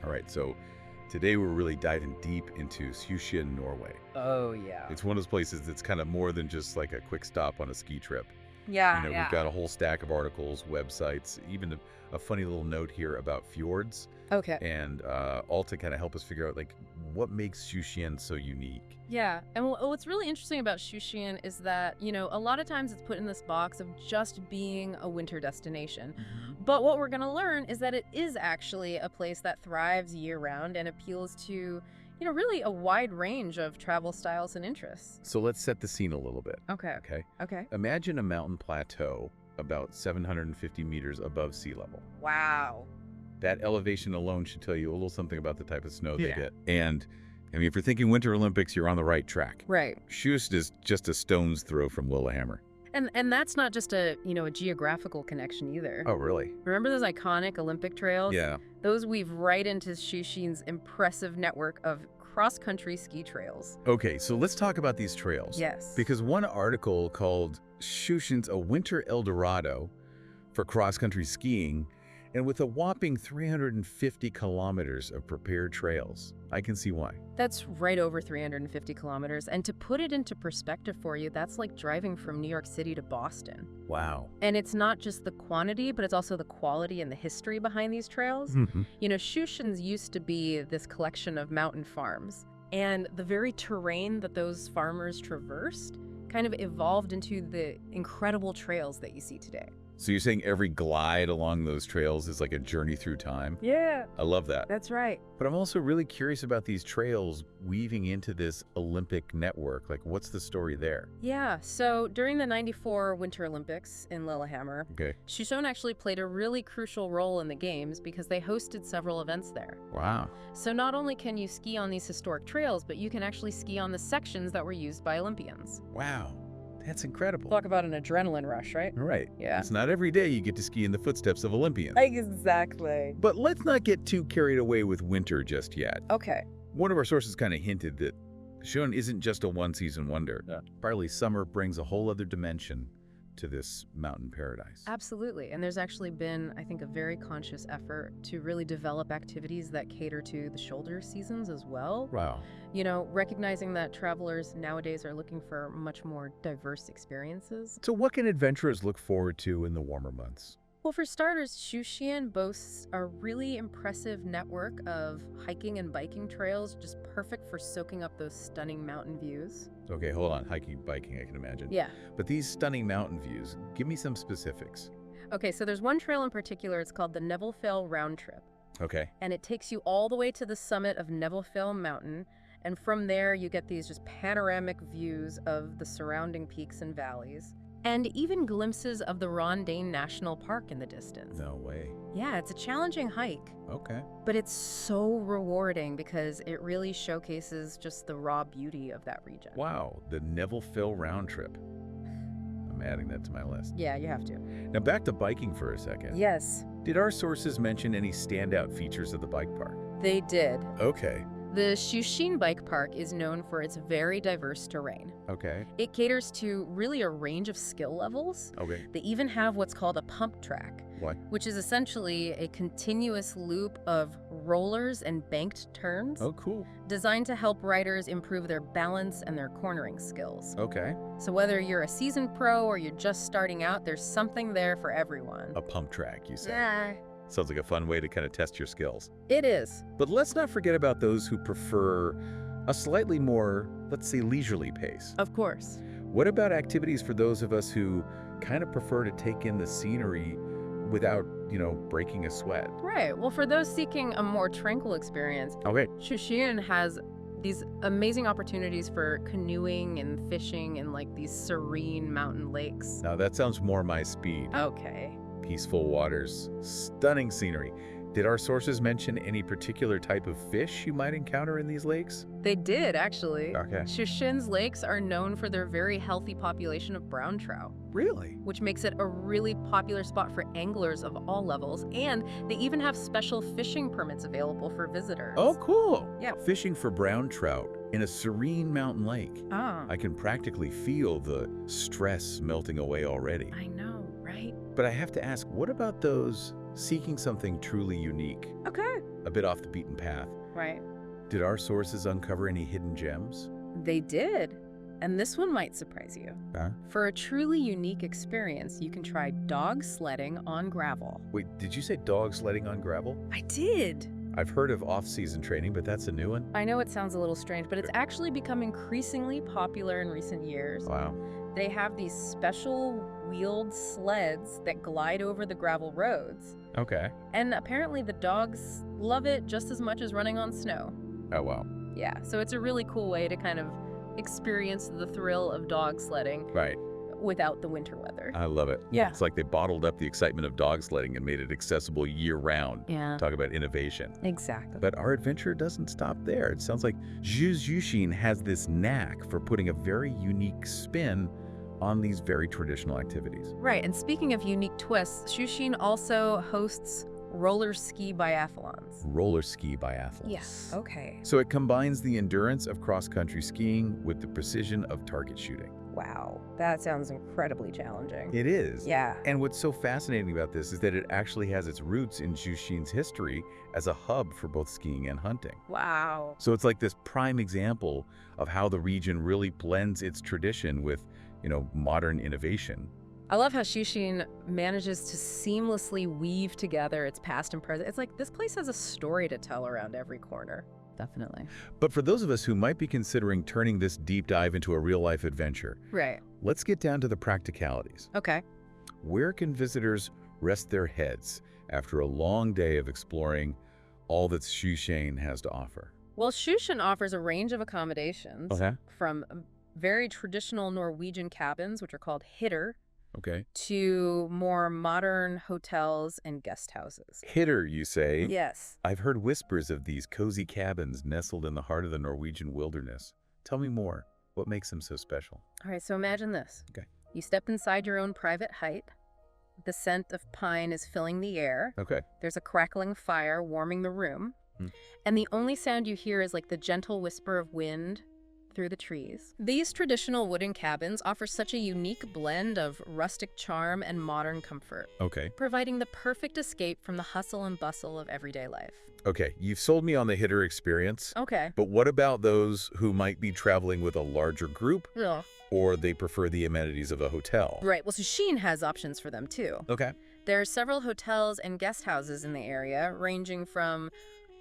All right, so today we're really diving deep into Sjusjøen, Norway. Oh, yeah. It's one of those places that's kind of more than just like a quick stop on a ski trip. Yeah, We've got a whole stack of articles, websites, even a funny little note here about fjords, Okay. and all to kind of help us figure out like what makes Sjusjøen so unique. Yeah, and what's really interesting about Sjusjøen is that, a lot of times it's put in this box of just being a winter destination. But what we're going to learn is that it is actually a place that thrives year-round and appeals to, really a wide range of travel styles and interests. So let's set the scene a little bit. Okay. Okay. Imagine a mountain plateau about 750 meters above sea level. Wow. That elevation alone should tell you a little something about the type of snow they Yeah. get. And I mean, if you're thinking Winter Olympics, you're on the right track. Right. Sjusjøen is just a stone's throw from Lillehammer. And that's not just a geographical connection either. Oh, really? Remember those iconic Olympic trails? Yeah. Those weave right into Sjusjøen's impressive network of cross-country ski trails. Okay, so let's talk about these trails. Yes. Because one article called Sjusjøen's a winter El Dorado for cross-country skiing, and with a whopping 350 kilometers of prepared trails. I can see why. That's right over 350 kilometers. And to put it into perspective for you, that's like driving from New York City to Boston. Wow. And it's not just the quantity, but it's also the quality and the history behind these trails. Sjusjøen's used to be this collection of mountain farms. And the very terrain that those farmers traversed kind of evolved into the incredible trails that you see today. So you're saying every glide along those trails is like a journey through time? Yeah, I love that. that's right. But I'm also really curious about these trails weaving into this Olympic network. Like, what's the story there? Yeah, so during the 94 Winter Olympics in Lillehammer, Okay. Sjusjøen actually played a really crucial role in the games because they hosted several events there. Wow. So not only can you ski on these historic trails, but you can actually ski on the sections that were used by Olympians. Wow. That's incredible. Talk about an adrenaline rush, right? All right. Yeah. It's not every day you get to ski in the footsteps of Olympians. Exactly. But let's not get too carried away with winter just yet. Okay. One of our sources kind of hinted that Sjusjøen isn't just a one-season wonder. Partly summer brings a whole other dimension to this mountain paradise. Absolutely. And there's actually been, I think, a very conscious effort to really develop activities that cater to the shoulder seasons as well. Wow. Recognizing that travelers nowadays are looking for much more diverse experiences. So what can adventurers look forward to in the warmer months? Well, for starters, Sjusjøen boasts a really impressive network of hiking and biking trails, just perfect for soaking up those stunning mountain views. Okay, hold on. Hiking, biking, I can imagine. Yeah. But these stunning mountain views, give me some specifics. Okay, so there's one trail in particular. It's called the Nevillefell Round Trip. Okay. And it takes you all the way to the summit of Nevillefell Mountain. And from there, you get these just panoramic views of the surrounding peaks and valleys. And even glimpses of the Rondane National Park in the distance. No way. Yeah, it's a challenging hike. Okay. But it's so rewarding because it really showcases just the raw beauty of that region. Wow, the Nevillefell round trip. I'm adding that to my list. Yeah, you have to. Now back to biking for a second. Yes, Did our sources mention any standout features of the bike park? they did. Okay. The Sjusjøen Bike Park is known for its very diverse terrain. Okay. It caters to really a range of skill levels. Okay. They even have what's called a pump track, What? which is essentially a continuous loop of rollers and banked turns Oh, cool. designed to help riders improve their balance and their cornering skills. Okay. So whether you're a seasoned pro or you're just starting out, there's something there for everyone. A pump track, you said. Yeah, Sounds like a fun way to kind of test your skills. it is. But let's not forget about those who prefer a slightly more, let's say, leisurely pace. Of course. What about activities for those of us who kind of prefer to take in the scenery without, breaking a sweat? Right. Well, for those seeking a more tranquil experience, Okay. Sjusjøen has these amazing opportunities for canoeing and fishing in like these serene mountain lakes. Now that sounds more my speed. Okay. Peaceful waters, stunning scenery. Did our sources mention any particular type of fish you might encounter in these lakes? They did, actually. Okay. Sjusjøen's lakes are known for their very healthy population of brown trout, Really? which makes it a really popular spot for anglers of all levels, and they even have special fishing permits available for visitors. Oh, cool. Yeah. Fishing for brown trout in a serene mountain lake. Ah, I can practically feel the stress melting away already. I know, right? But I have to ask, what about those seeking something truly unique, Okay. a bit off the beaten path. Right. Did our sources uncover any hidden gems? They did. And this one might surprise you. Huh? For a truly unique experience, you can try dog sledding on gravel. Wait, did you say dog sledding on gravel? I did. I've heard of off-season training, but that's a new one. I know it sounds a little strange, but it's actually become increasingly popular in recent years. Wow. They have these special wheeled sleds that glide over the gravel roads. Okay. And apparently the dogs love it just as much as running on snow. Oh, wow. Yeah, so it's a really cool way to kind of experience the thrill of dog sledding Right. without the winter weather. I love it. Yeah. It's like they bottled up the excitement of dog sledding and made it accessible year-round. Yeah, Talk about innovation. exactly. But our adventure doesn't stop there. It sounds like Sjusjøen has this knack for putting a very unique spin on these very traditional activities. Right, and speaking of unique twists, Sjusjøen also hosts roller ski biathlons. Roller ski biathlons. Yes. Okay. So it combines the endurance of cross-country skiing with the precision of target shooting. Wow, that sounds incredibly challenging. It is. Yeah. And what's so fascinating about this is that it actually has its roots in Sjusjøen's history as a hub for both skiing and hunting. Wow. So it's like this prime example of how the region really blends its tradition with, modern innovation. I love how Sjusjøen manages to seamlessly weave together its past and present. It's like this place has a story to tell around every corner. Definitely. But for those of us who might be considering turning this deep dive into a real-life adventure, Right. let's get down to the practicalities. Okay. Where can visitors rest their heads after a long day of exploring all that Sjusjøen has to offer? Well, Sjusjøen offers a range of accommodations from very traditional Norwegian cabins, which are called hytter, Okay. to more modern hotels and guest houses. Hytter, you say? Yes. I've heard whispers of these cozy cabins nestled in the heart of the Norwegian wilderness. Tell me more. What makes them so special? All right, so imagine this. Okay. You step inside your own private hut. The scent of pine is filling the air. Okay. There's a crackling fire warming the room. Hmm. And the only sound you hear is like the gentle whisper of wind through the trees. These traditional wooden cabins offer such a unique blend of rustic charm and modern comfort, Okay. providing the perfect escape from the hustle and bustle of everyday life. Okay, you've sold me on the Hytter experience. Okay. But what about those who might be traveling with a larger group, Yeah. or they prefer the amenities of a hotel? Right. Well, Sjusjøen has options for them too. Okay. There are several hotels and guest houses in the area, ranging from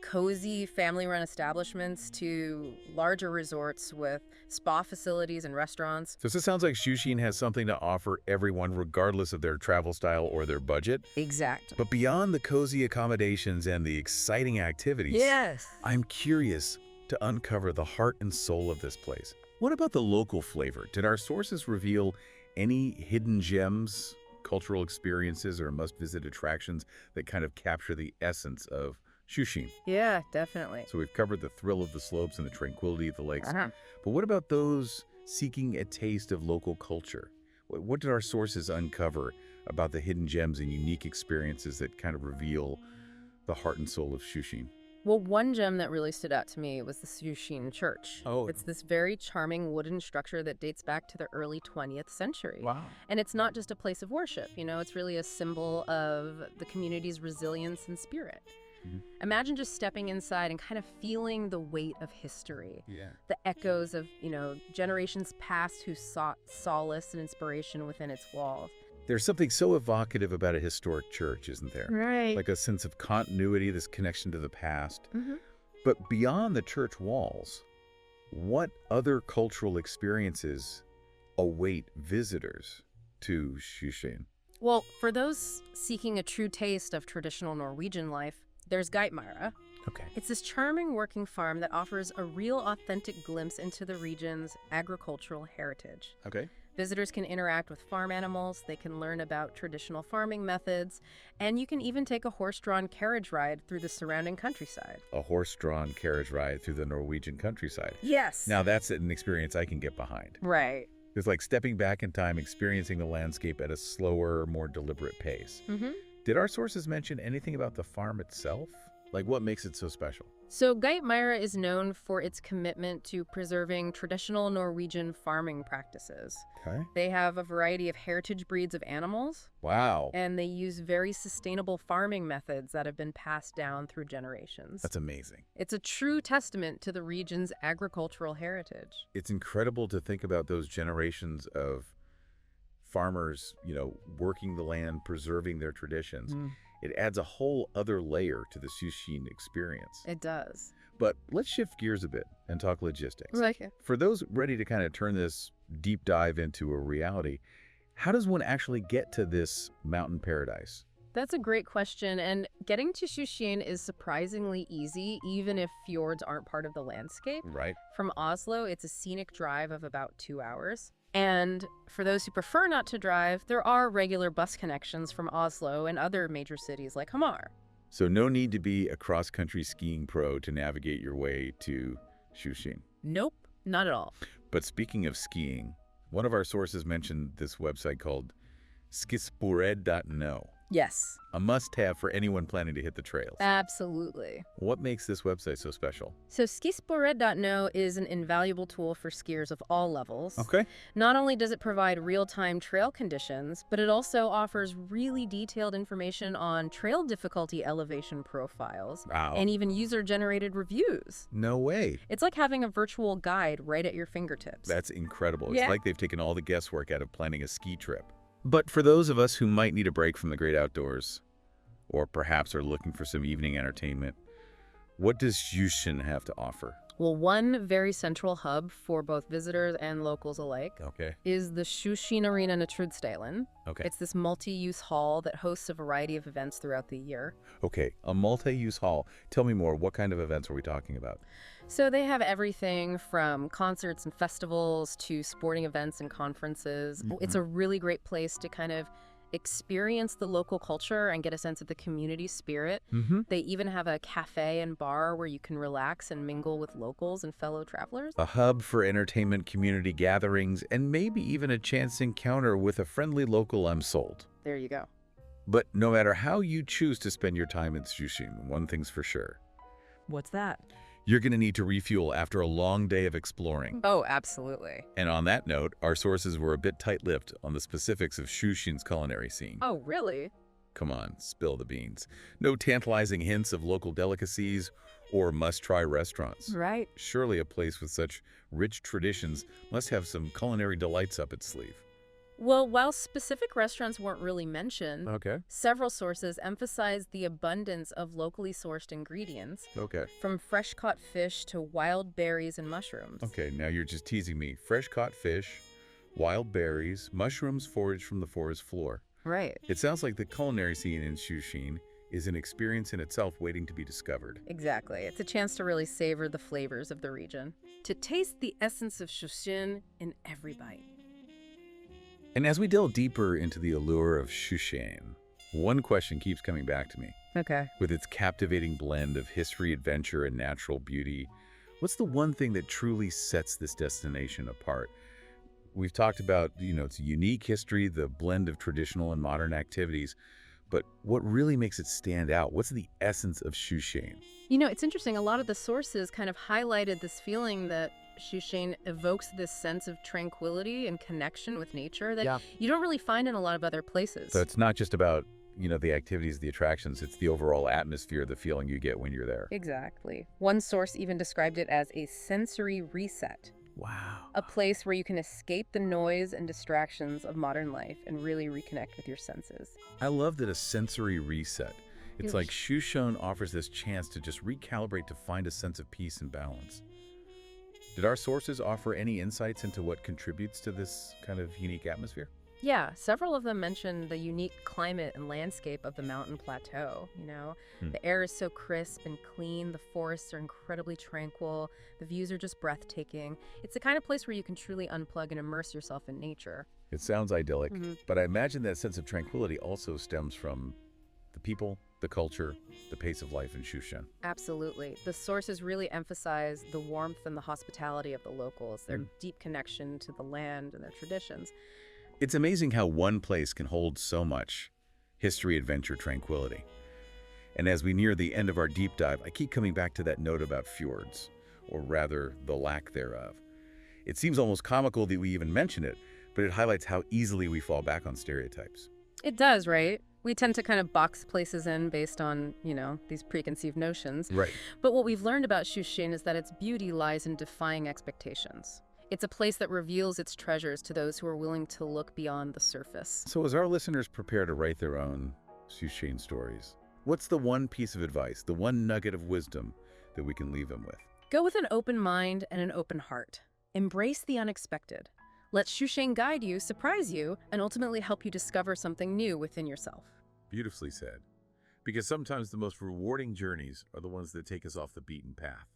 cozy family-run establishments to larger resorts with spa facilities and restaurants. So this sounds like Sjusjøen has something to offer everyone regardless of their travel style or their budget. Exactly. But beyond the cozy accommodations and the exciting activities, Yes. I'm curious to uncover the heart and soul of this place. What about the local flavor? Did our sources reveal any hidden gems, cultural experiences, or must-visit attractions that kind of capture the essence of Sjusjøen? Yeah, definitely. So we've covered the thrill of the slopes and the tranquility of the lakes. Uh-huh. But what about those seeking a taste of local culture? What did our sources uncover about the hidden gems and unique experiences that kind of reveal the heart and soul of Sjusjøen? Well, one gem that really stood out to me was the Sjusjøen Church. Oh. It's this very charming wooden structure that dates back to the early 20th century. Wow. And it's not just a place of worship, it's really a symbol of the community's resilience and spirit. Mhm. Imagine just stepping inside and kind of feeling the weight of history. Yeah. The echoes of, generations past who sought solace and inspiration within its walls. There's something so evocative about a historic church, isn't there? Right. Like a sense of continuity, this connection to the past. Mm-hmm. But beyond the church walls, what other cultural experiences await visitors to Sjusjøen? Well, for those seeking a true taste of traditional Norwegian life, there's Geitmyra. Okay. It's this charming working farm that offers a real authentic glimpse into the region's agricultural heritage. Okay. Visitors can interact with farm animals, they can learn about traditional farming methods, and you can even take a horse-drawn carriage ride through the surrounding countryside. A horse-drawn carriage ride through the Norwegian countryside. Yes. Now that's an experience I can get behind. Right. It's like stepping back in time, experiencing the landscape at a slower, more deliberate pace. Mm-hmm. Did our sources mention anything about the farm itself? Like, what makes it so special? So Geitmyra is known for its commitment to preserving traditional Norwegian farming practices. Okay. They have a variety of heritage breeds of animals, Wow. and they use very sustainable farming methods that have been passed down through generations. That's amazing. It's a true testament to the region's agricultural heritage. It's incredible to think about those generations of farmers, working the land, preserving their traditions. It adds a whole other layer to the Sjusjøen experience. It does. But let's shift gears a bit and talk logistics. Okay. For those ready to kind of turn this deep dive into a reality, how does one actually get to this mountain paradise? That's a great question, and getting to Sjusjøen is surprisingly easy, even if fjords aren't part of the landscape. Right. From Oslo, it's a scenic drive of about 2 hours. And for those who prefer not to drive, there are regular bus connections from Oslo and other major cities like Hamar. So no need to be a cross-country skiing pro to navigate your way to Sjusjøen. Nope, not at all. But speaking of skiing, one of our sources mentioned this website called Sjusjøen.no. Yes. A must-have for anyone planning to hit the trails. Absolutely. What makes this website so special? So Sjusjøen.no is an invaluable tool for skiers of all levels. Okay. Not only does it provide real-time trail conditions, but it also offers really detailed information on trail difficulty elevation profiles. Wow. And even user-generated reviews. No way. It's like having a virtual guide right at your fingertips. That's incredible. Yeah. It's like they've taken all the guesswork out of planning a ski trip. But for those of us who might need a break from the great outdoors, or perhaps are looking for some evening entertainment, what does Sjusjøen have to offer? Well, one very central hub for both visitors and locals alike Okay. is the Sjusjøen Arena Naturstedelen. Okay. It's this multi-use hall that hosts a variety of events throughout the year. Okay. A multi-use hall. Tell me more. What kind of events are we talking about? So they have everything from concerts and festivals to sporting events and conferences. It's a really great place to kind of experience the local culture and get a sense of the community spirit. They even have a cafe and bar where you can relax and mingle with locals and fellow travelers. A hub for entertainment, community gatherings, and maybe even a chance encounter with a friendly local. I'm sold. There you go. But no matter how you choose to spend your time in Sjusjøen, one thing's for sure. What's that? You're going to need to refuel after a long day of exploring. Oh, absolutely. And on that note, our sources were a bit tight-lipped on the specifics of Sjusjøen's culinary scene. Oh, really? Come on, spill the beans. No tantalizing hints of local delicacies or must-try restaurants. Right. Surely a place with such rich traditions must have some culinary delights up its sleeve. Well, while specific restaurants weren't really mentioned, Okay. several sources emphasize the abundance of locally sourced ingredients, Okay. from fresh-caught fish to wild berries and mushrooms. Okay, now you're just teasing me. Fresh-caught fish, wild berries, mushrooms foraged from the forest floor. Right. It sounds like the culinary scene in Sjusjøen is an experience in itself waiting to be discovered. Exactly. It's a chance to really savor the flavors of the region. To taste the essence of Sjusjøen in every bite. And as we delve deeper into the allure of Sjusjøen, one question keeps coming back to me. Okay. With its captivating blend of history, adventure, and natural beauty, what's the one thing that truly sets this destination apart? We've talked about, its unique history, the blend of traditional and modern activities, but what really makes it stand out? What's the essence of Sjusjøen? It's interesting. A lot of the sources kind of highlighted this feeling that Sjusjøen evokes this sense of tranquility and connection with nature that you don't really find in a lot of other places. So it's not just about, the activities, the attractions, it's the overall atmosphere, the feeling you get when you're there. Exactly. One source even described it as a sensory reset. Wow. A place where you can escape the noise and distractions of modern life and really reconnect with your senses. I love that, a sensory reset. It's Yes. like Sjusjøen offers this chance to just recalibrate to find a sense of peace and balance. Did our sources offer any insights into what contributes to this kind of unique atmosphere? Yeah, several of them mentioned the unique climate and landscape of the mountain plateau. The air is so crisp and clean, the forests are incredibly tranquil, the views are just breathtaking. It's the kind of place where you can truly unplug and immerse yourself in nature. It sounds idyllic, but I imagine that sense of tranquility also stems from the people, the culture, the pace of life in Sjusjøen. Absolutely. The sources really emphasize the warmth and the hospitality of the locals, their deep connection to the land and their traditions. It's amazing how one place can hold so much history, adventure, tranquility. And as we near the end of our deep dive, I keep coming back to that note about fjords, or rather, the lack thereof. It seems almost comical that we even mention it, but it highlights how easily we fall back on stereotypes. It does, right? We tend to kind of box places in based on, these preconceived notions. Right. But what we've learned about Sjusjøen is that its beauty lies in defying expectations. It's a place that reveals its treasures to those who are willing to look beyond the surface. So as our listeners prepare to write their own Sjusjøen stories, what's the one piece of advice, the one nugget of wisdom that we can leave them with? Go with an open mind and an open heart. Embrace the unexpected. Let Sjusjøen guide you, surprise you, and ultimately help you discover something new within yourself. Beautifully said. Because sometimes the most rewarding journeys are the ones that take us off the beaten path.